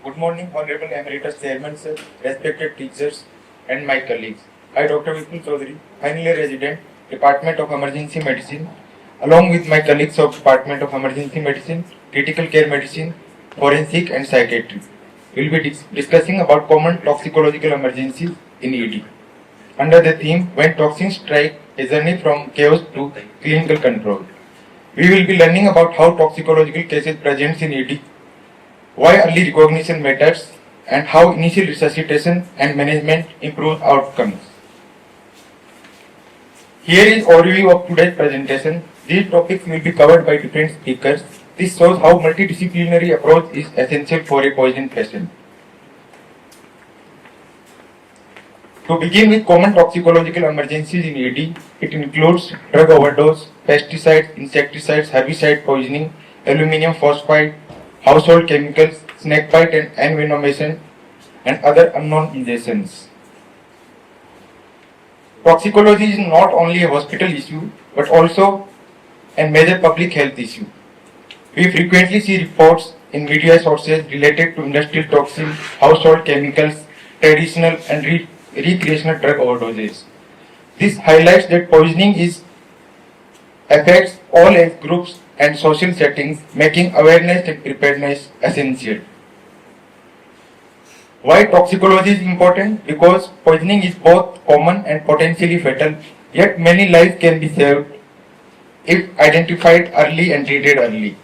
Good morning, Honorable Emeritus Chairman, sir, respected teachers, and my colleagues. I, Dr. Vipul Chaudhary, final year resident, Department of Emergency Medicine, along with my colleagues of Department of Emergency Medicine, Critical Care Medicine, Forensic, and Psychiatry, will be discussing about common toxicological emergencies in ED. Under the theme, When Toxins Strike, a journey from chaos to clinical control. We will be learning about how toxicological cases present in ED, why early recognition matters, and how initial resuscitation and management improve outcomes. Here is overview of today's presentation. These topics will be covered by different speakers. This shows how multidisciplinary approach is essential for a poisoned patient. To begin with common toxicological emergencies in ED, it includes drug overdose, pesticides, insecticides, herbicide poisoning, aluminum phosphide, household chemicals, snakebite and envenomation, and other unknown injections. Toxicology is not only a hospital issue, but also a major public health issue. We frequently see reports in media sources related to industrial toxins, household chemicals, traditional and recreational drug overdoses. This highlights that poisoning affects all age groups and social settings, making awareness and preparedness essential. Why toxicology is important? Because poisoning is both common and potentially fatal, yet many lives can be saved if identified early and treated early.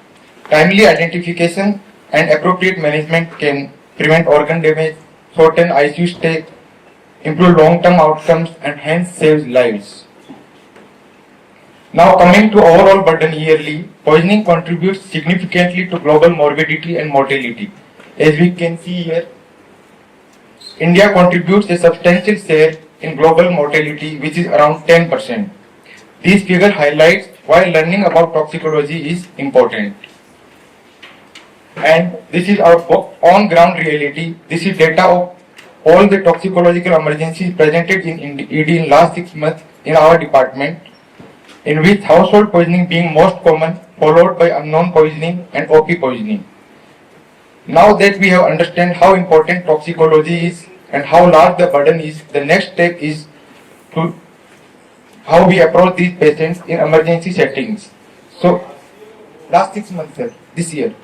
Timely identification and appropriate management can prevent organ damage, shorten ICU stay, improve long-term outcomes, and hence saves lives. Now coming to overall burden yearly, poisoning contributes significantly to global morbidity and mortality. As we can see here, India contributes a substantial share in global mortality, which is around 10%. This figure highlights why learning about toxicology is important. And this is our on-ground reality. This is data of all the toxicological emergencies presented in ED in last 6 months in our department, in which household poisoning being most common, followed by unknown poisoning and OP poisoning. Now that we have understand how important toxicology is and how large the burden is, the next step is to how we approach these patients in emergency settings. So, last 6 months, sir, this year.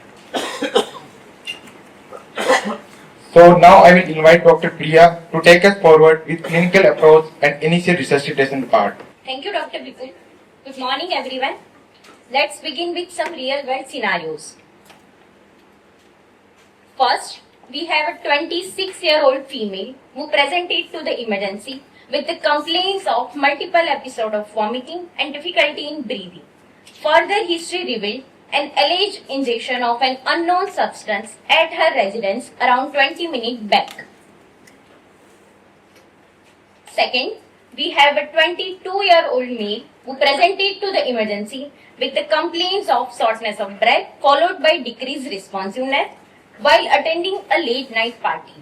So now I will invite Dr. Priya to take us forward with clinical approach and initial resuscitation part. Thank you, Dr. Vipul. Good morning, everyone. Let's begin with some real-world scenarios. First, we have a 26-year-old female who presented to the emergency with the complaints of multiple episodes of vomiting and difficulty in breathing. Further history revealed an alleged injection of an unknown substance at her residence around 20 minutes back. Second, we have a 22-year-old male who presented to the emergency with the complaints of shortness of breath followed by decreased responsiveness while attending a late night party.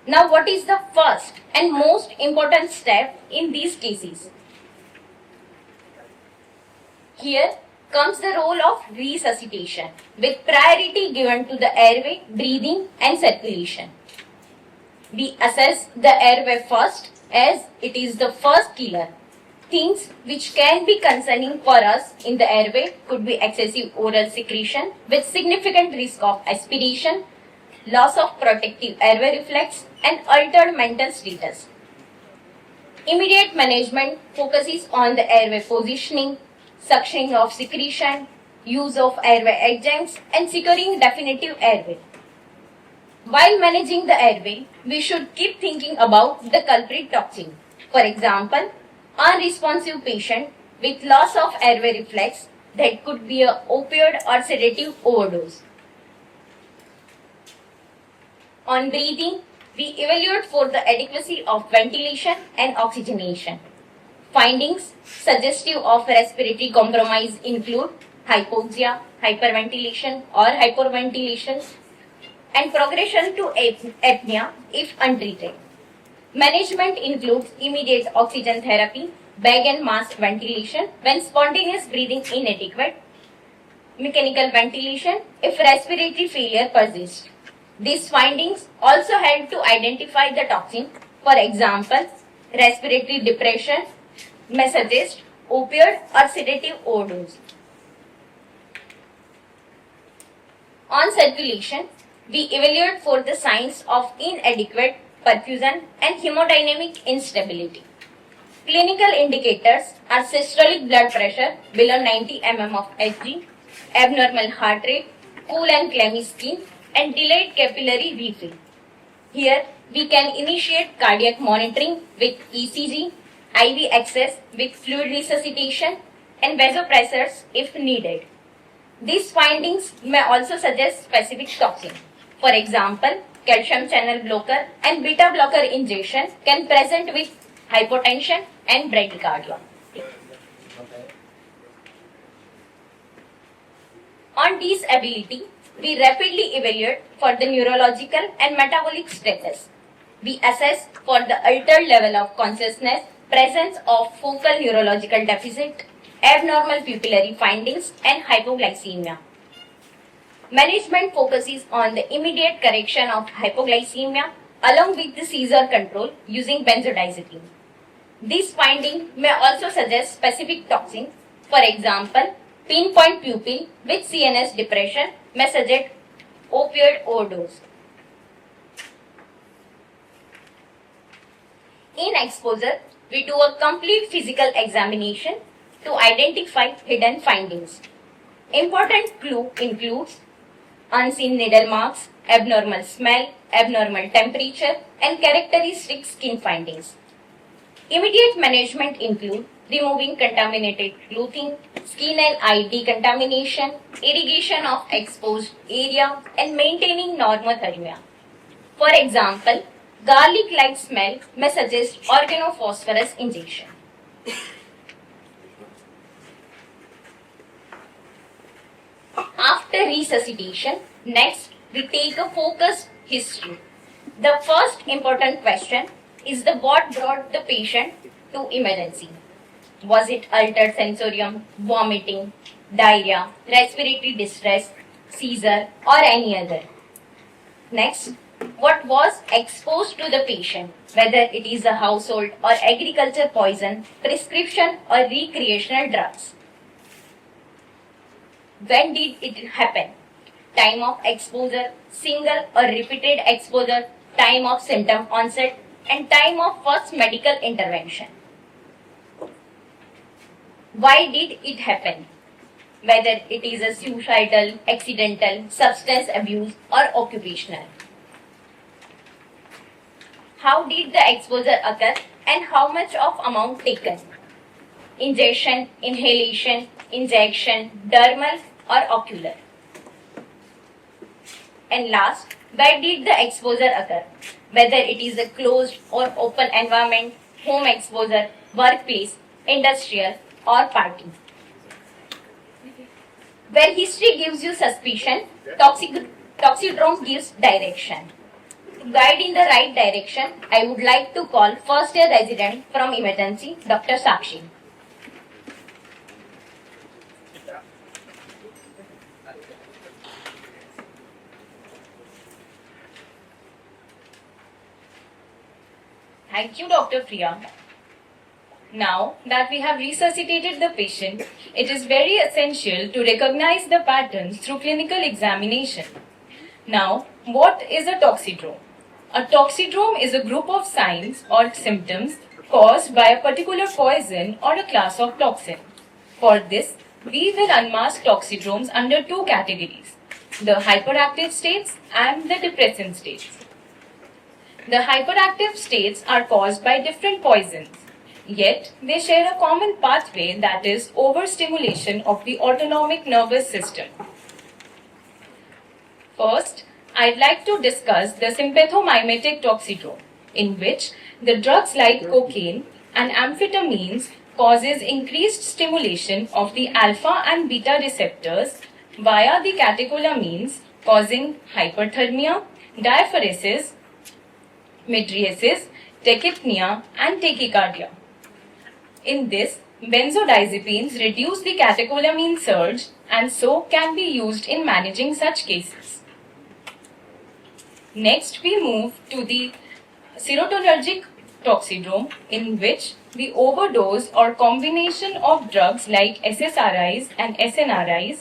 Now, what is the first and most important step in these cases? Here comes the role of resuscitation, with priority given to the airway, breathing and circulation. We assess the airway first as it is the first killer. Things which can be concerning for us in the airway could be excessive oral secretion with significant risk of aspiration, loss of protective airway reflex and altered mental status. Immediate management focuses on the airway positioning, suctioning of secretion, use of airway adjuncts and securing definitive airway. While managing the airway, we should keep thinking about the culprit toxin. For example, unresponsive patient with loss of airway reflex, that could be a opioid or sedative overdose. On breathing, we evaluate for the adequacy of ventilation and oxygenation. Findings suggestive of respiratory compromise include hypoxia, hyperventilation or hyperventilation and progression to apnea if untreated. Management includes immediate oxygen therapy, bag and mask ventilation when spontaneous breathing inadequate, mechanical ventilation if respiratory failure persists. These findings also help to identify the toxin. For example, respiratory depression may suggest opioid or sedative overdose. On circulation, we evaluate for the signs of inadequate perfusion and hemodynamic instability. Clinical indicators are systolic blood pressure below 90 mm of Hg, abnormal heart rate, cool and clammy skin, and delayed capillary refill. Here, we can initiate cardiac monitoring with ECG, IV access with fluid resuscitation, and vasopressors if needed. These findings may also suggest specific toxin. For example, calcium channel blocker and beta blocker injection can present with hypotension and bradycardia. On disability, we rapidly evaluate for the neurological and metabolic status. We assess for the altered level of consciousness, presence of focal neurological deficit, abnormal pupillary findings, and hypoglycemia. Management focuses on the immediate correction of hypoglycemia along with the seizure control using benzodiazepine. This finding may also suggest specific toxins. For example, pinpoint pupil with CNS depression may suggest opioid overdose. In exposure, we do a complete physical examination to identify hidden findings. Important clue includes unseen needle marks, abnormal smell, abnormal temperature, and characteristic skin findings. Immediate management include removing contaminated clothing, skin and eye decontamination, irrigation of exposed area, and maintaining normothermia. For example, garlic-like smell may suggest organophosphorus injection. After resuscitation, next we take a focused history. The first important question is the what brought the patient to emergency. Was it altered sensorium, vomiting, diarrhea, respiratory distress, seizure, or any other? Next, what was exposed to the patient, whether it is a household or agriculture poison, prescription or recreational drugs. When did it happen? Time of exposure, single or repeated exposure, time of symptom onset, and time of first medical intervention. Why did it happen? Whether it is a suicidal, accidental, substance abuse, or occupational. How did the exposure occur and how much of amount taken? Ingestion, inhalation, injection, dermal or ocular. And last, where did the exposure occur? Whether it is a closed or open environment, home exposure, workplace, industrial or party. Where history gives you suspicion, Toxidomes gives direction. To guide in the right direction, I would like to call first year resident from emergency, Dr. Sakshi. Thank you, Dr. Priya. Now that we have resuscitated the patient, it is very essential to recognize the patterns through clinical examination. Now, what is a toxidrome? A toxidrome is a group of signs or symptoms caused by a particular poison or a class of toxin. For this, we will unmask toxidromes under two categories, the hyperactive states and the depressant states. The hyperactive states are caused by different poisons, yet they share a common pathway, that is overstimulation of the autonomic nervous system. First, I'd like to discuss the sympathomimetic toxidrome, in which the drugs like cocaine and amphetamines causes increased stimulation of the alpha and beta receptors via the catecholamines, causing hyperthermia, diaphoresis, mydriasis, tachypnea, and tachycardia. In this, benzodiazepines reduce the catecholamine surge and so can be used in managing such cases. Next, we move to the serotonergic toxidrome, in which the overdose or combination of drugs like SSRIs and SNRIs,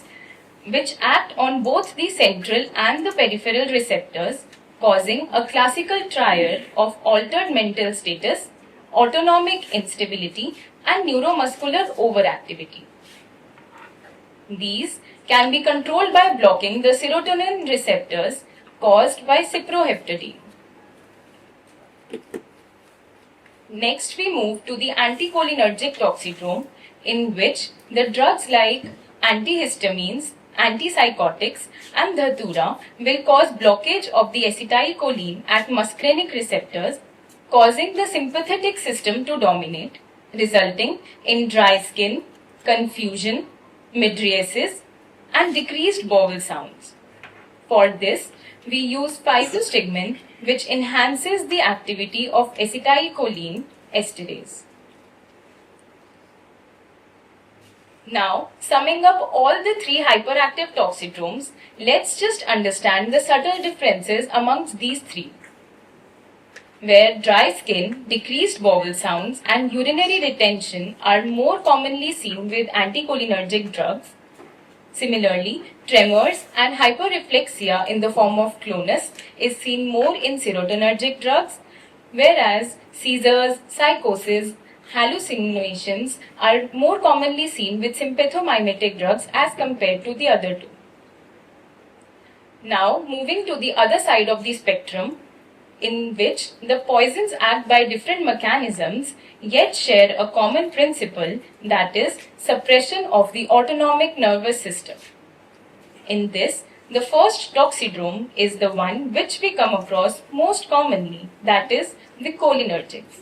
which act on both the central and the peripheral receptors, causing a classical triad of altered mental status, autonomic instability, and neuromuscular overactivity. These can be controlled by blocking the serotonin receptors caused by cyproheptadine. Next, we move to the anticholinergic toxidrome, in which the drugs like antihistamines, antipsychotics, and dhatura will cause blockage of the acetylcholine at muscarinic receptors, causing the sympathetic system to dominate, resulting in dry skin, confusion, mydriasis, and decreased vowel sounds. For this, we use physostigmine, which enhances the activity of acetylcholine esterase. Now, summing up all the three hyperactive toxidromes, let's just understand the subtle differences amongst these three. Where dry skin, decreased vowel sounds, and urinary retention are more commonly seen with anticholinergic drugs, similarly, tremors and hyperreflexia in the form of clonus is seen more in serotonergic drugs, whereas seizures, psychosis, hallucinations are more commonly seen with sympathomimetic drugs as compared to the other two. Now, moving to the other side of the spectrum, in which the poisons act by different mechanisms yet share a common principle, that is, suppression of the autonomic nervous system. In this, the first toxidrome is the one which we come across most commonly, that is, the cholinergics.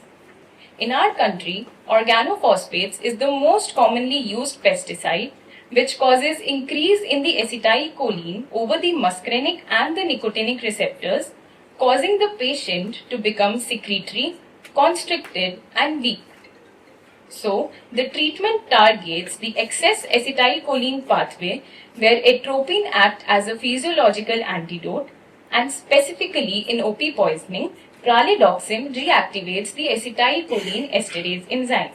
In our country, organophosphates is the most commonly used pesticide, which causes increase in the acetylcholine over the muscarinic and the nicotinic receptors, causing the patient to become secretory, constricted, and weak. So, the treatment targets the excess acetylcholine pathway, where atropine acts as a physiological antidote, and specifically in OP poisoning, pralidoxim reactivates the acetylcholine esterase enzyme.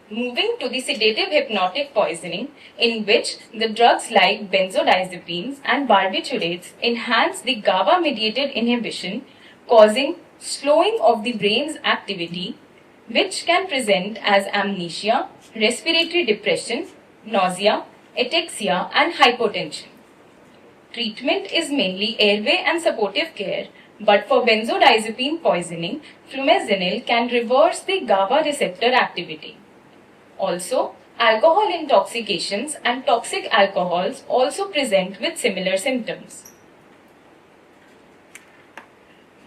Moving to the sedative hypnotic poisoning, in which the drugs like benzodiazepines and barbiturates enhance the GABA-mediated inhibition, causing slowing of the brain's activity, which can present as amnesia, respiratory depression, nausea, ataxia, and hypotension. Treatment is mainly airway and supportive care, but for benzodiazepine poisoning, flumazenil can reverse the GABA receptor activity. Also, alcohol intoxications and toxic alcohols also present with similar symptoms.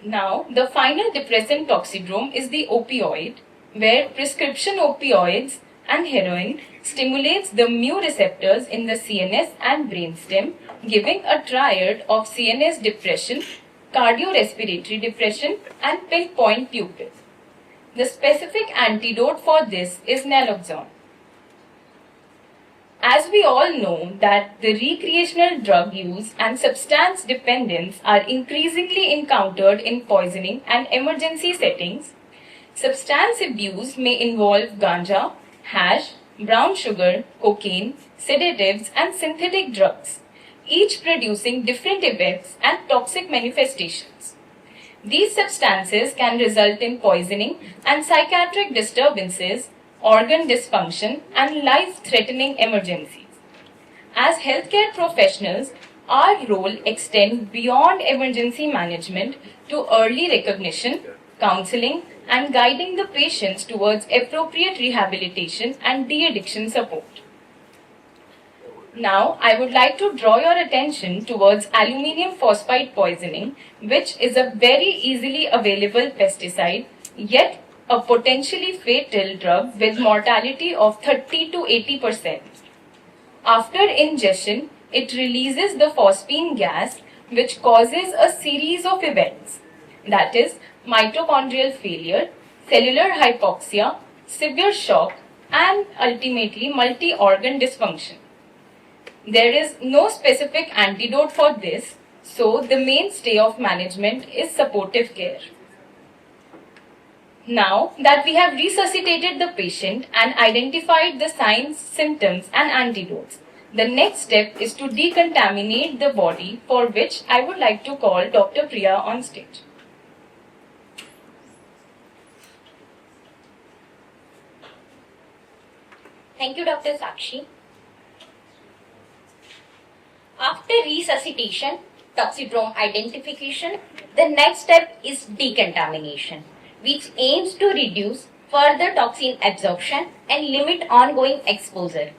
Now, the final depressant toxidrome is the opioid, where prescription opioids and heroin stimulates the mu receptors in the CNS and brainstem, giving a triad of CNS depression, cardiorespiratory depression, and pinpoint pupil. The specific antidote for this is naloxone. As we all know that the recreational drug use and substance dependence are increasingly encountered in poisoning and emergency settings, substance abuse may involve ganja, hash, brown sugar, cocaine, sedatives, and synthetic drugs, each producing different effects and toxic manifestations. These substances can result in poisoning and psychiatric disturbances, organ dysfunction, and life-threatening emergencies. As healthcare professionals, our role extends beyond emergency management to early recognition, counseling, and guiding the patients towards appropriate rehabilitation and de-addiction support. Now, I would like to draw your attention towards aluminium phosphide poisoning, which is a very easily available pesticide, yet a potentially fatal drug with mortality of 30 to 80%. After ingestion, it releases the phosphine gas, which causes a series of events, that is, mitochondrial failure, cellular hypoxia, severe shock, and ultimately multi-organ dysfunction. There is no specific antidote for this, so the mainstay of management is supportive care. Now that we have resuscitated the patient and identified the signs, symptoms and antidotes, the next step is to decontaminate the body, for which I would like to call Dr. Priya on stage. Thank you, Dr. Sakshi. After resuscitation, toxidrome identification, the next step is decontamination, which aims to reduce further toxin absorption and limit ongoing exposure.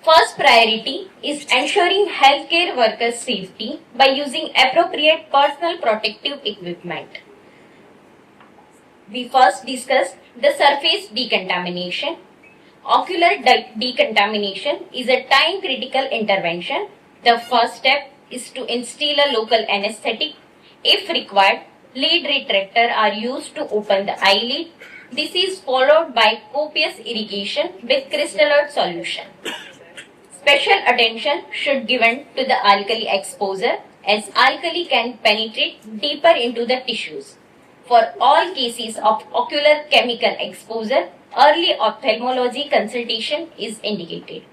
First priority is ensuring healthcare workers' safety by using appropriate personal protective equipment. We first discuss the surface decontamination. Ocular decontamination is a time-critical intervention. The first step is to instill a local anesthetic. If required, lead retractor are used to open the eyelid. This is followed by copious irrigation with crystalloid solution. Special attention should be given to the alkali exposure, as alkali can penetrate deeper into the tissues. For all cases of ocular chemical exposure, early ophthalmology consultation is indicated.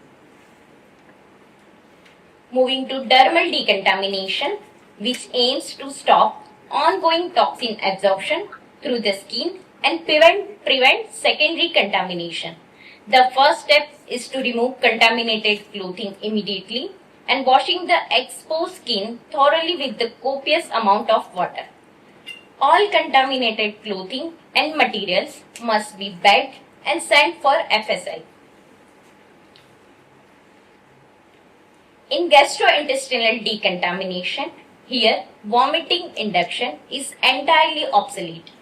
Moving to dermal decontamination, which aims to stop ongoing toxin absorption through the skin and prevent secondary contamination. The first step is to remove contaminated clothing immediately and washing the exposed skin thoroughly with the copious amount of water. All contaminated clothing and materials must be bagged and sent for FSI. In gastrointestinal decontamination, here vomiting induction is entirely obsolete.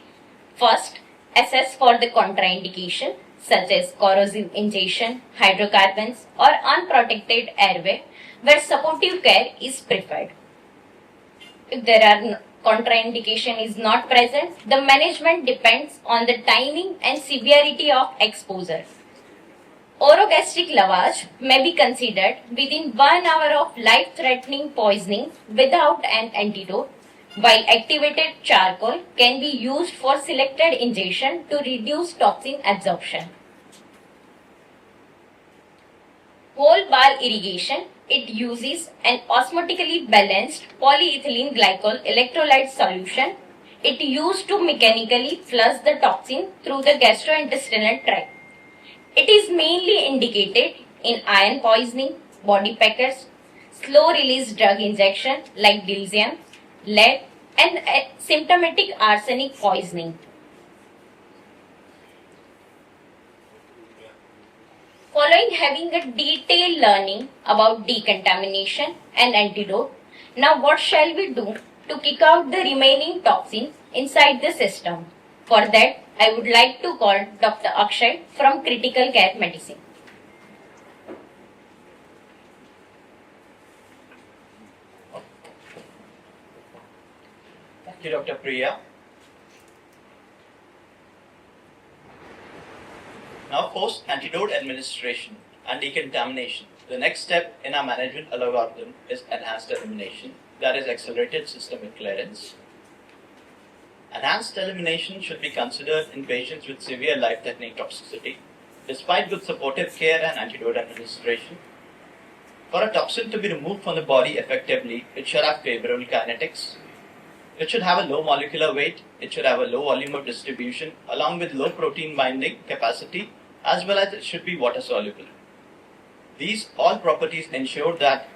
First, assess for the contraindication such as corrosive ingestion, hydrocarbons or unprotected airway where supportive care is preferred. If there are contraindication is not present, the management depends on the timing and severity of exposure. Orogastric lavage may be considered within 1 hour of life-threatening poisoning without an antidote, while activated charcoal can be used for selected ingestion to reduce toxin absorption. Whole bar irrigation, it uses an osmotically balanced polyethylene glycol electrolyte solution. It used to mechanically flush the toxin through the gastrointestinal tract. It is mainly indicated in iron poisoning, body packers, slow-release drug injection like dilzium, lead, and symptomatic arsenic poisoning. Following having a detailed learning about decontamination and antidote, now what shall we do to kick out the remaining toxins inside the system? For that, I would like to call Dr. Akshay from Critical Care Medicine. Thank you, Dr. Priya. Now, post antidote administration and decontamination, the next step in our management algorithm is enhanced elimination, that is accelerated systemic clearance. Enhanced elimination should be considered in patients with severe life-threatening toxicity, despite good supportive care and antidote administration. For a toxin to be removed from the body effectively, it should have favorable kinetics. It should have a low molecular weight, it should have a low volume of distribution, along with low protein binding capacity, as well as it should be water soluble. These all properties ensure that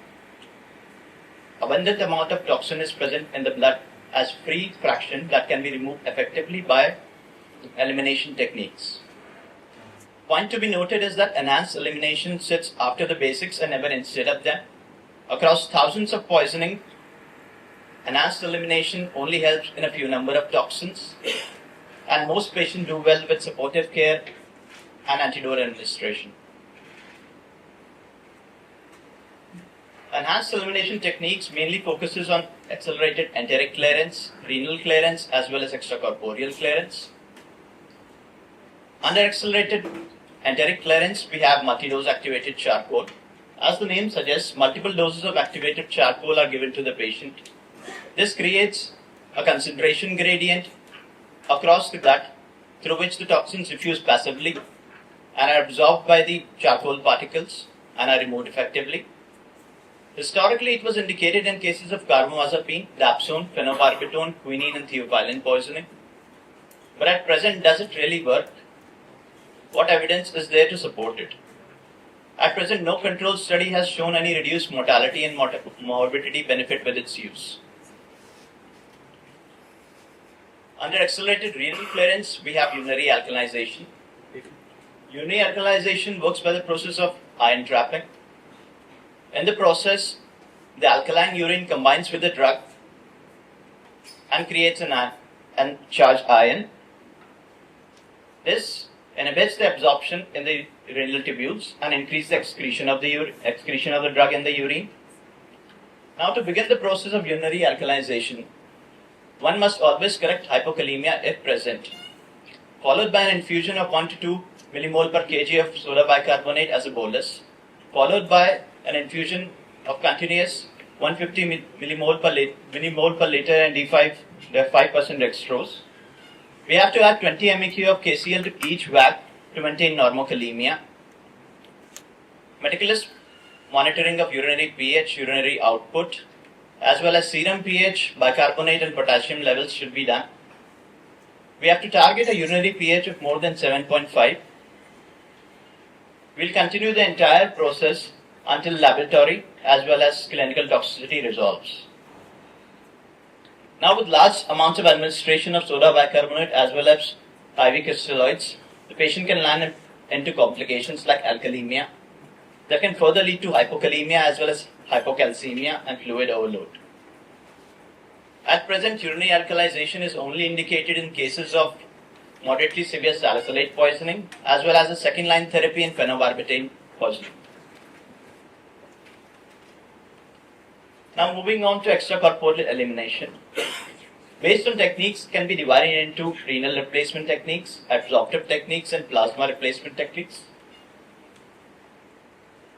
abundant amount of toxin is present in the blood as free fraction that can be removed effectively by elimination techniques. Point to be noted is that enhanced elimination sits after the basics and never instead of them. Across thousands of poisoning, enhanced elimination only helps in a few number of toxins, and most patients do well with supportive care and antidote administration. Enhanced elimination techniques mainly focuses on accelerated enteric clearance, renal clearance, as well as extracorporeal clearance. Under accelerated enteric clearance, we have multi-dose activated charcoal. As the name suggests, multiple doses of activated charcoal are given to the patient. This creates a concentration gradient across the gut through which the toxins diffuse passively and are absorbed by the charcoal particles and are removed effectively. Historically, it was indicated in cases of carbamazepine, dapsone, phenobarbital, quinine and theophylline poisoning. But at present, does it really work? What evidence is there to support it? At present, no control study has shown any reduced mortality and morbidity benefit with its use. Under accelerated renal clearance, we have urinary alkalization. Urinary alkalization works by the process of ion trapping. In the process, the alkaline urine combines with the drug and creates an charged ion. This inhibits the absorption in the renal tubules and increases the excretion of the drug in the urine. Now, to begin the process of urinary alkalization, one must always correct hypokalemia if present, followed by an infusion of 1 to 2 millimole per kg of soda bicarbonate as a bolus, followed by an infusion of continuous 150 millimole per liter and D5 5% dextrose. We have to add 20 MEq of KCl to each VAC to maintain normokalemia. Meticulous monitoring of urinary pH, urinary output, as well as serum pH, bicarbonate and potassium levels should be done. We have to target a urinary pH of more than 7.5. We'll continue the entire process until laboratory as well as clinical toxicity resolves. Now, with large amounts of administration of soda bicarbonate as well as IV crystalloids, the patient can land into complications like alkalemia that can further lead to hypokalemia as well as hypocalcemia and fluid overload. At present, urinary alkalization is only indicated in cases of moderately severe salicylate poisoning as well as a second-line therapy in phenobarbital poisoning. Now, moving on to extracorporeal elimination. Based on techniques can be divided into renal replacement techniques, absorptive techniques and plasma replacement techniques.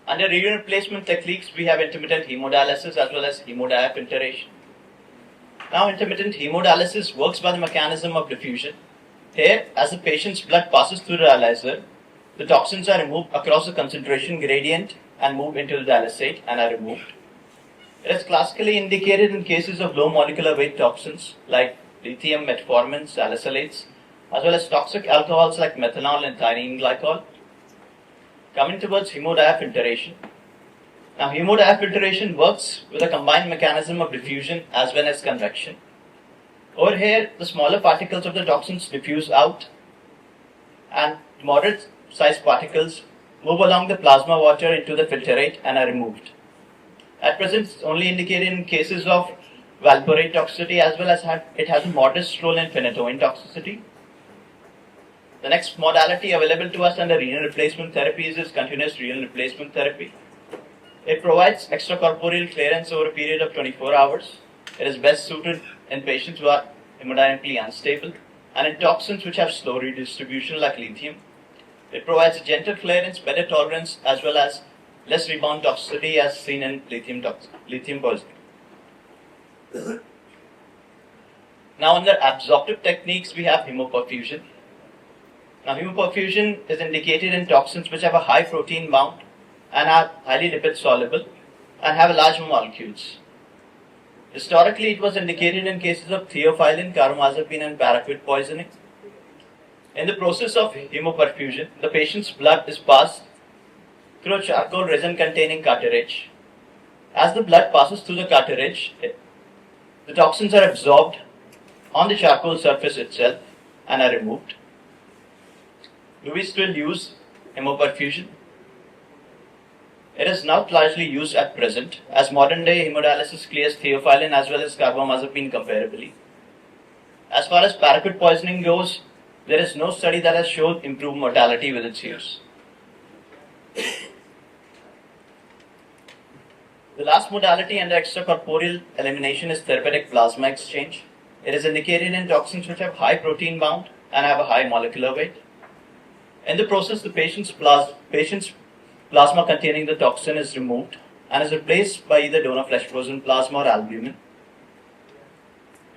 Under renal replacement techniques, we have intermittent hemodialysis as well as hemodiafiltration. Now, intermittent hemodialysis works by the mechanism of diffusion. Here, as the patient's blood passes through the dialyzer, the toxins are removed across the concentration gradient and move into the dialysate and are removed. It is classically indicated in cases of low molecular weight toxins like lithium, metformin, salicylates, as well as toxic alcohols like methanol and thionine glycol. Coming towards hemodiafiltration. Now, hemodiafiltration works with a combined mechanism of diffusion as well as convection. Over here, the smaller particles of the toxins diffuse out and moderate sized particles move along the plasma water into the filtrate and are removed. At present, it's only indicated in cases of valproate toxicity as well as it has a modest role in phenytoin toxicity. The next modality available to us under renal replacement therapies is continuous renal replacement therapy. It provides extracorporeal clearance over a period of 24 hours. It is best suited in patients who are hemodynamically unstable and in toxins which have slow redistribution like lithium. It provides a gentle clearance, better tolerance as well as less rebound toxicity as seen in lithium poisoning. Now, under absorptive techniques, we have hemoperfusion. Now, hemoperfusion is indicated in toxins which have a high protein bound and are highly lipid soluble and have large molecules. Historically, it was indicated in cases of theophylline, carbamazepine and paraquat poisoning. In the process of hemoperfusion, the patient's blood is passed through a charcoal resin containing cartilage. As the blood passes through the cartilage, the toxins are absorbed on the charcoal surface itself and are removed. Do we still use hemoperfusion? It is not largely used at present, as modern day hemodialysis clears theophylline as well as carbamazepine comparably. As far as paraquat poisoning goes, there is no study that has shown improved mortality with its use. The last modality under extracorporeal elimination is therapeutic plasma exchange. It is indicated in toxins which have high protein bound and have a high molecular weight. In the process, the patient's plasma containing the toxin is removed and is replaced by either donor flesh frozen plasma or albumin.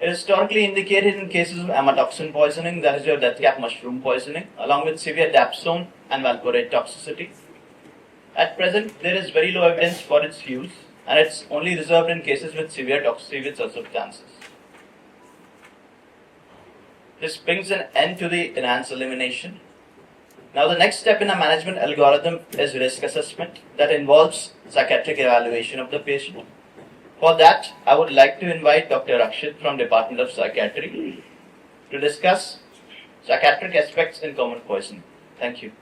It is historically indicated in cases of amatoxin poisoning, that is your death cap mushroom poisoning, along with severe dapsone and valproate toxicity. At present, there is very low evidence for its use, and it's only reserved in cases with severe toxicity with circumstances. This brings an end to the enhanced elimination. Now, the next step in a management algorithm is risk assessment that involves psychiatric evaluation of the patient. For that, I would like to invite Dr. Rakshit from Department of Psychiatry to discuss psychiatric aspects in common poisoning. Thank you.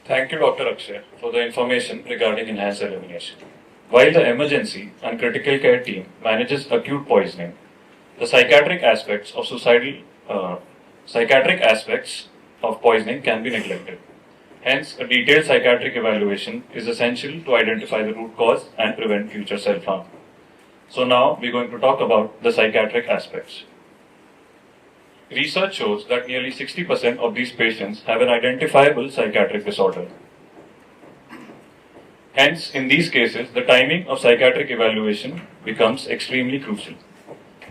Thank you, Dr. Akshay, for the information regarding enhanced elimination. While the emergency and critical care team manages acute poisoning, the psychiatric aspects of poisoning can be neglected. Hence, a detailed psychiatric evaluation is essential to identify the root cause and prevent future self-harm. So now we're going to talk about the psychiatric aspects. Research shows that nearly 60% of these patients have an identifiable psychiatric disorder. Hence, in these cases, the timing of psychiatric evaluation becomes extremely crucial.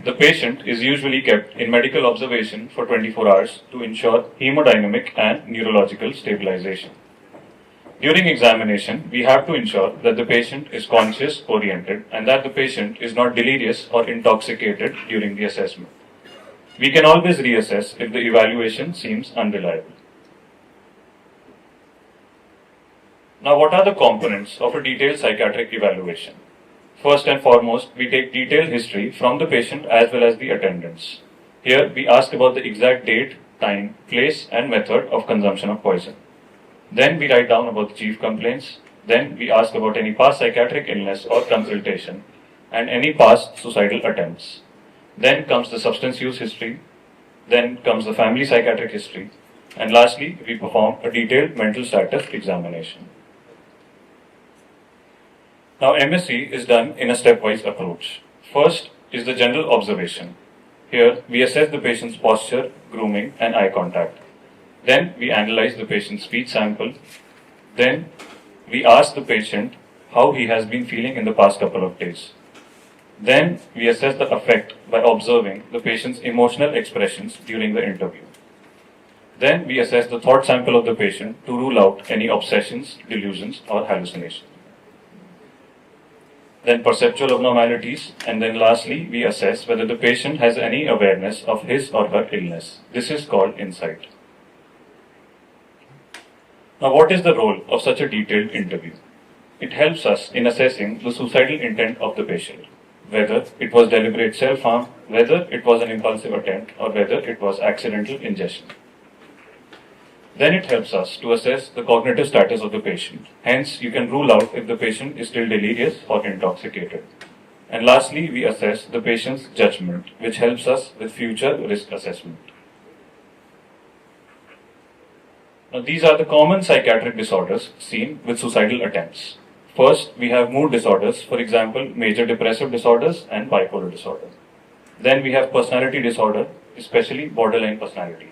The patient is usually kept in medical observation for 24 hours to ensure hemodynamic and neurological stabilization. During examination, we have to ensure that the patient is conscious oriented and that the patient is not delirious or intoxicated during the assessment. We can always reassess if the evaluation seems unreliable. Now, what are the components of a detailed psychiatric evaluation? First and foremost, we take detailed history from the patient as well as the attendants. Here, we ask about the exact date, time, place, and method of consumption of poison. Then we write down about the chief complaints. Then we ask about any past psychiatric illness or consultation and any past suicidal attempts. Then comes the substance use history. Then comes the family psychiatric history. And lastly, we perform a detailed mental status examination. Now, MSc is done in a stepwise approach. First is the general observation. Here, we assess the patient's posture, grooming, and eye contact. Then, we analyze the patient's speech sample. Then, we ask the patient how he has been feeling in the past couple of days. Then, we assess the effect by observing the patient's emotional expressions during the interview. Then, we assess the thought sample of the patient to rule out any obsessions, delusions, or hallucinations. Then perceptual abnormalities, and then lastly, we assess whether the patient has any awareness of his or her illness. This is called insight. Now, what is the role of such a detailed interview? It helps us in assessing the suicidal intent of the patient, whether it was deliberate self-harm, whether it was an impulsive attempt, or whether it was accidental ingestion. Then it helps us to assess the cognitive status of the patient. Hence, you can rule out if the patient is still delirious or intoxicated. And lastly, we assess the patient's judgment, which helps us with future risk assessment. Now, these are the common psychiatric disorders seen with suicidal attempts. First, we have mood disorders, for example, major depressive disorders and bipolar disorder. Then we have personality disorder, especially borderline personality,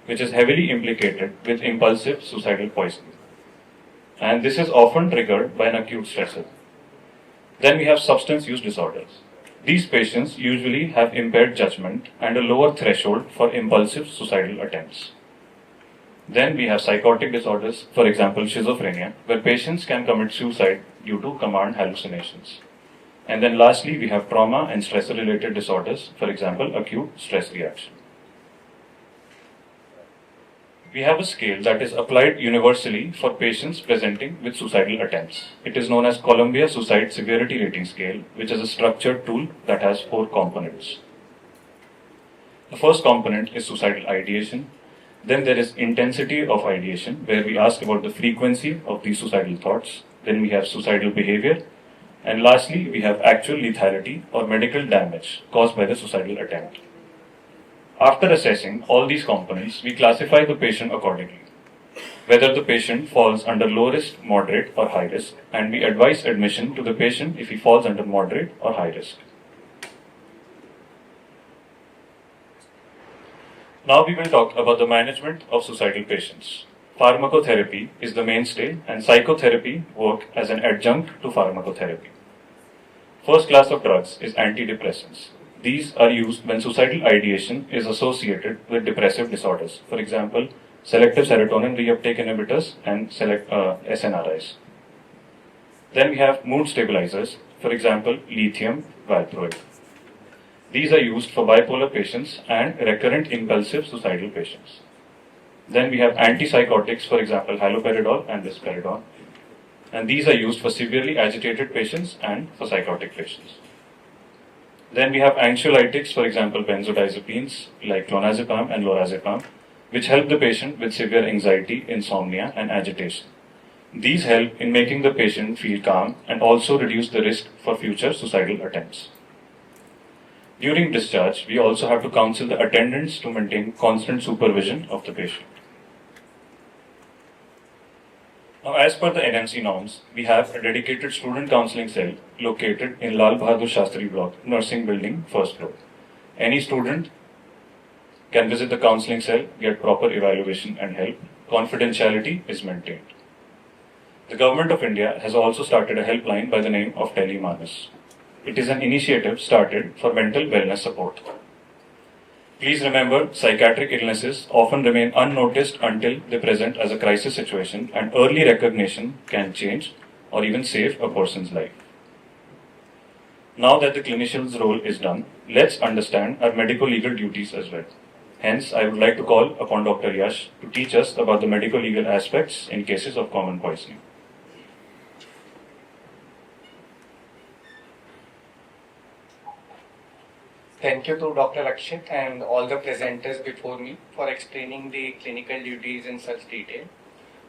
which is heavily implicated with impulsive suicidal poisoning. And this is often triggered by an acute stressor. Then we have substance use disorders. These patients usually have impaired judgment and a lower threshold for impulsive suicidal attempts. Then we have psychotic disorders, for example, schizophrenia, where patients can commit suicide due to command hallucinations. And then lastly, we have trauma and stress-related disorders, for example, acute stress reaction. We have a scale that is applied universally for patients presenting with suicidal attempts. It is known as Columbia Suicide Severity Rating Scale, which is a structured tool that has 4 components. The first component is suicidal ideation. Then there is intensity of ideation, where we ask about the frequency of these suicidal thoughts. Then we have suicidal behavior. And lastly, we have actual lethality or medical damage caused by the suicidal attempt. After assessing all these components, we classify the patient accordingly, whether the patient falls under low risk, moderate, or high risk, and we advise admission to the patient if he falls under moderate or high risk. Now we will talk about the management of suicidal patients. Pharmacotherapy is the mainstay and psychotherapy work as an adjunct to pharmacotherapy. First class of drugs is antidepressants. These are used when suicidal ideation is associated with depressive disorders. For example, selective serotonin reuptake inhibitors and SNRIs. Then we have mood stabilizers, for example, lithium, valproate. These are used for bipolar patients and recurrent impulsive suicidal patients. Then we have antipsychotics, for example, haloperidol and risperidone. And these are used for severely agitated patients and for psychotic patients. Then we have anxiolytics, for example, benzodiazepines like clonazepam and lorazepam, which help the patient with severe anxiety, insomnia, and agitation. These help in making the patient feel calm and also reduce the risk for future suicidal attempts. During discharge, we also have to counsel the attendants to maintain constant supervision of the patient. Now, as per the NMC norms, we have a dedicated student counseling cell located in Lal Bahadur Shastri Block, Nursing Building, first floor. Any student can visit the counseling cell, get proper evaluation and help. Confidentiality is maintained. The Government of India has also started a helpline by the name of Telemanas. It is an initiative started for mental wellness support. Please remember, psychiatric illnesses often remain unnoticed until they present as a crisis situation, and early recognition can change or even save a person's life. Now that the clinician's role is done, let's understand our medico-legal duties as well. Hence, I would like to call upon Dr. Yash to teach us about the medico-legal aspects in cases of common poisoning. Thank you to Dr. Rakshit and all the presenters before me for explaining the clinical duties in such detail.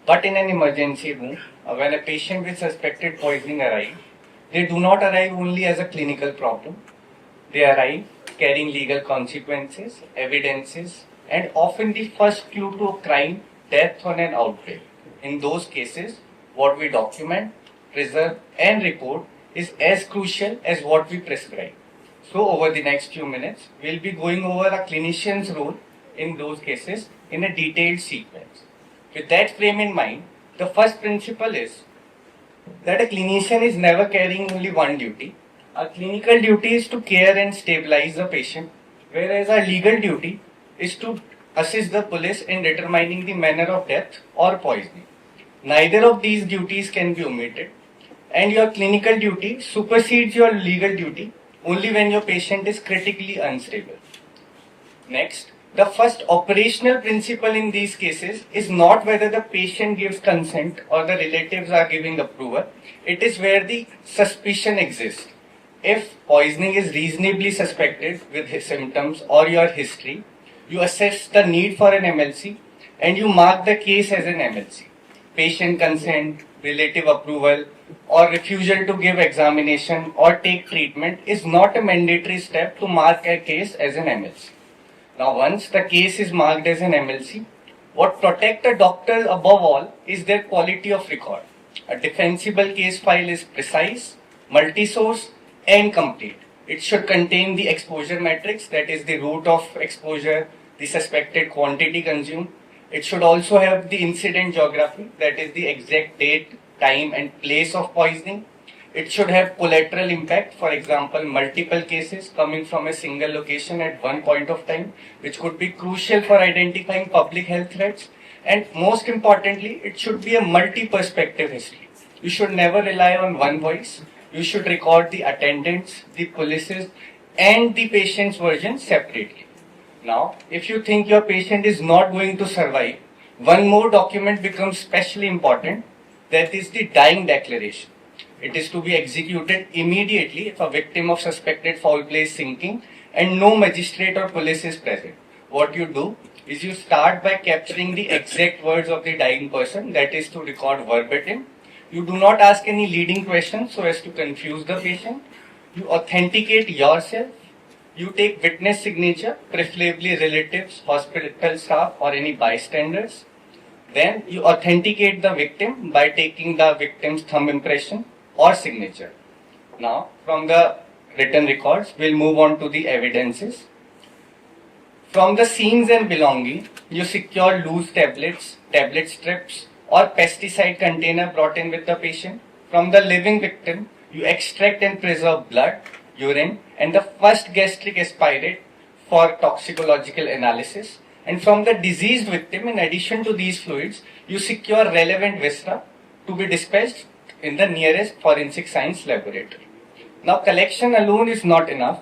But in an emergency room, when a patient with suspected poisoning arrives, they do not arrive only as a clinical problem. They arrive carrying legal consequences, evidences, and often the first clue to a crime, death, or an outbreak. In those cases, what we document, preserve, and report is as crucial as what we prescribe. So over the next few minutes, we'll be going over a clinician's role in those cases in a detailed sequence. With that frame in mind, the first principle is that a clinician is never carrying only one duty. Our clinical duty is to care and stabilize the patient, whereas our legal duty is to assist the police in determining the manner of death or poisoning. Neither of these duties can be omitted, and your clinical duty supersedes your legal duty only when your patient is critically unstable. Next, the first operational principle in these cases is not whether the patient gives consent or the relatives are giving approval. It is where the suspicion exists. If poisoning is reasonably suspected with his symptoms or your history, you assess the need for an MLC and you mark the case as an MLC. Patient consent, relative approval, or refusal to give examination or take treatment is not a mandatory step to mark a case as an MLC. Now, once the case is marked as an MLC, what protects a doctor above all is their quality of record. A defensible case file is precise, multi-source, and complete. It should contain the exposure matrix, that is the route of exposure, the suspected quantity consumed. It should also have the incident geography, that is the exact date, time, and place of poisoning. It should have collateral impact, for example, multiple cases coming from a single location at one point of time, which could be crucial for identifying public health threats. And most importantly, it should be a multi-perspective history. You should never rely on one voice. You should record the attendants, the police's, and the patient's version separately. Now, if you think your patient is not going to survive, one more document becomes especially important, that is the dying declaration. It is to be executed immediately if a victim of suspected foul play is sinking and no magistrate or police is present. What you do is you start by capturing the exact words of the dying person, that is to record verbatim. You do not ask any leading questions so as to confuse the patient. You authenticate yourself. You take witness signature, preferably relatives, hospital staff, or any bystanders. Then you authenticate the victim by taking the victim's thumb impression or signature. Now, from the written records, we'll move on to the evidences. From the scenes and belonging, you secure loose tablets, tablet strips, or pesticide container brought in with the patient. From the living victim, you extract and preserve blood, urine, and the first gastric aspirate for toxicological analysis. And from the deceased victim, in addition to these fluids, you secure relevant viscera to be dispatched in the nearest forensic science laboratory. Now, collection alone is not enough.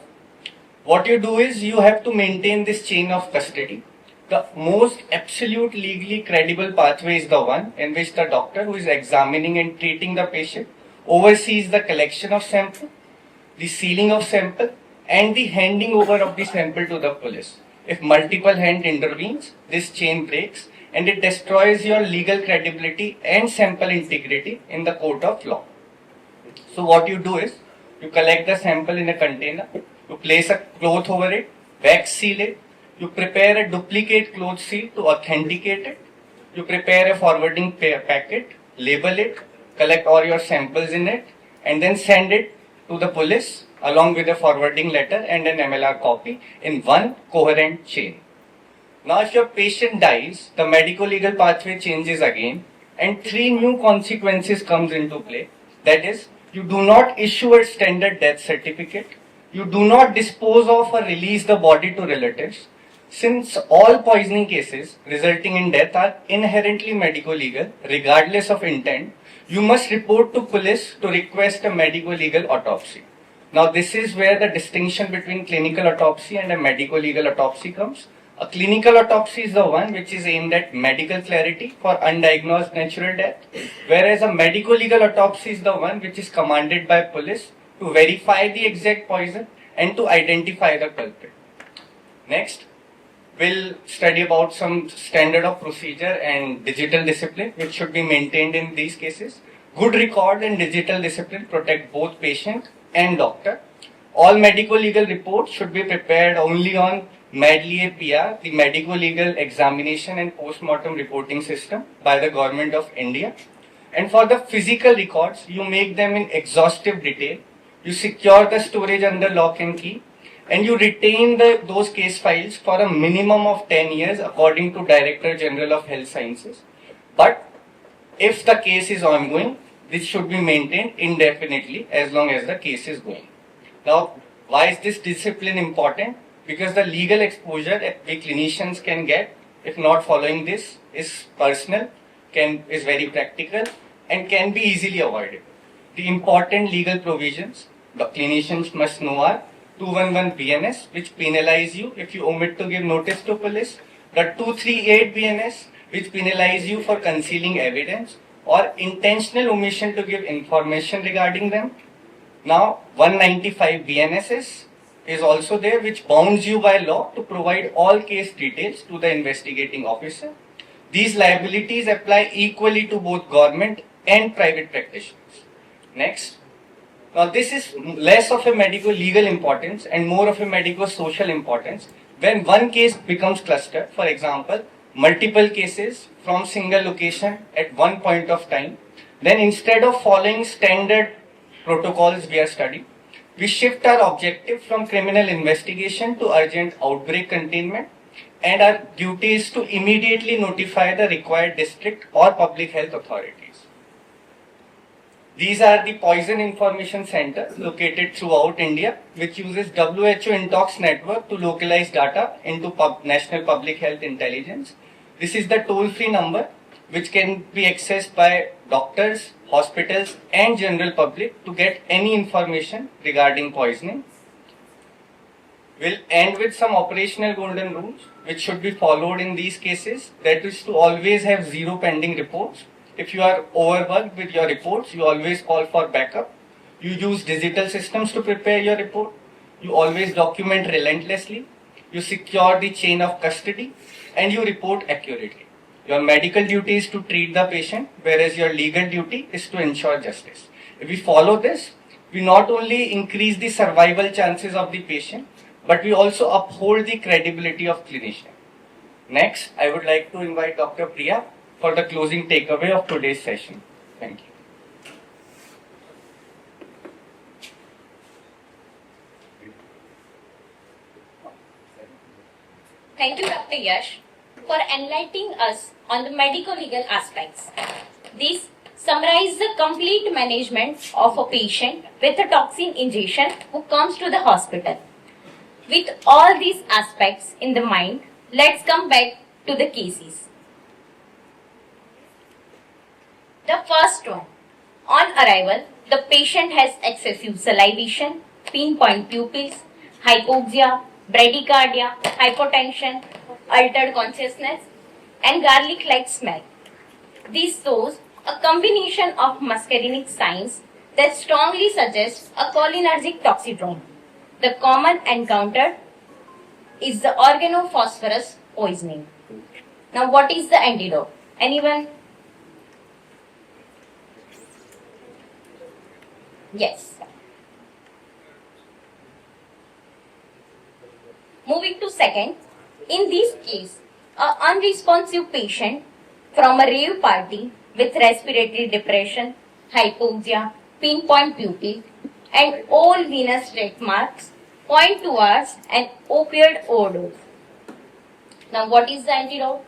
What you do is you have to maintain this chain of custody. The most absolute legally credible pathway is the one in which the doctor who is examining and treating the patient oversees the collection of sample, the sealing of sample, and the handing over of the sample to the police. If multiple hand intervenes, this chain breaks and it destroys your legal credibility and sample integrity in the court of law. So what you do is, you collect the sample in a container, you place a cloth over it, wax seal it, you prepare a duplicate cloth seal to authenticate it, you prepare a forwarding packet, label it, collect all your samples in it, and then send it to the police along with a forwarding letter and an MLR copy in one coherent chain. Now if your patient dies, the medico-legal pathway changes again and three new consequences comes into play. That is, you do not issue a standard death certificate, you do not dispose of or release the body to relatives. Since all poisoning cases resulting in death are inherently medico-legal, regardless of intent, you must report to police to request a medico-legal autopsy. Now this is where the distinction between clinical autopsy and a medico-legal autopsy comes. A clinical autopsy is the one which is aimed at medical clarity for undiagnosed natural death, whereas a medico-legal autopsy is the one which is commanded by police to verify the exact poison and to identify the culprit. Next, we'll study about some standard of procedure and digital discipline which should be maintained in these cases. Good record and digital discipline protect both patient and doctor. All medico-legal reports should be prepared only on MedLIA PR, the medico-legal examination and post-mortem reporting system by the Government of India. And for the physical records, you make them in exhaustive detail. You secure the storage under lock and key, and you retain those case files for a minimum of 10 years according to Director General of Health Sciences. But if the case is ongoing, this should be maintained indefinitely as long as the case is going. Now, why is this discipline important? Because the legal exposure that we clinicians can get if not following this is personal, is very practical, and can be easily avoided. The important legal provisions the clinicians must know are 211 BNS, which penalize you if you omit to give notice to police, the 238 BNS, which penalize you for concealing evidence or intentional omission to give information regarding them. Now, 195 BNSS is also there, which bounds you by law to provide all case details to the investigating officer. These liabilities apply equally to both government and private practitioners. Next. Now, this is less of a medico-legal importance and more of a medico-social importance. When one case becomes clustered, for example, multiple cases from single location at one point of time, then instead of following standard protocols we are studying, we shift our objective from criminal investigation to urgent outbreak containment, and our duty is to immediately notify the required district or public health authorities. These are the poison information centers located throughout India, which uses WHO Intox network to localize data into national public health intelligence. This is the toll-free number which can be accessed by doctors, hospitals and general public to get any information regarding poisoning. We'll end with some operational golden rules which should be followed in these cases. That is to always have zero pending reports. If you are overworked with your reports, you always call for backup. You use digital systems to prepare your report. You always document relentlessly. You secure the chain of custody and you report accurately. Your medical duty is to treat the patient, whereas your legal duty is to ensure justice. If we follow this, we not only increase the survival chances of the patient, but we also uphold the credibility of clinician. Next, I would like to invite Dr. Priya for the closing takeaway of today's session. Thank you. Thank you, Dr. Yash, for enlightening us on the medico-legal aspects. This summarizes the complete management of a patient with a toxin injection who comes to the hospital. With all these aspects in the mind, let's come back to the cases. The first one. On arrival, the patient has excessive salivation, pinpoint pupils, hypoxia, bradycardia, hypotension, altered consciousness, and garlic-like smell. This shows a combination of muscarinic signs that strongly suggest a cholinergic toxidrome. The common encounter is the organophosphorus poisoning. Now, what is the antidote? Anyone? Yes. Moving to second, in this case, an unresponsive patient from a rave party with respiratory depression, hypoxia, pinpoint pupil, and all venous stretch marks point towards an opioid overdose. Now, what is the antidote?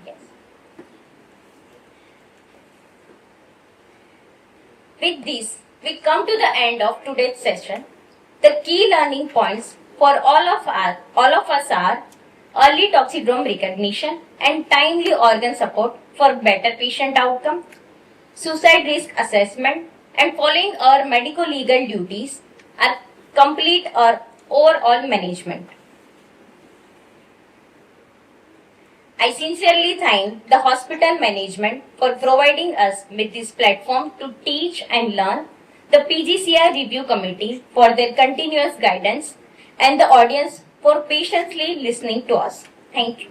Yes. With this, we come to the end of today's session. The key learning points for all of us are early toxidrome recognition and timely organ support for better patient outcome, suicide risk assessment, and following our medico-legal duties are complete our overall management. I sincerely thank the hospital management for providing us with this platform to teach and learn, the PGCR review committee for their continuous guidance, and the audience for patiently listening to us. Thank you.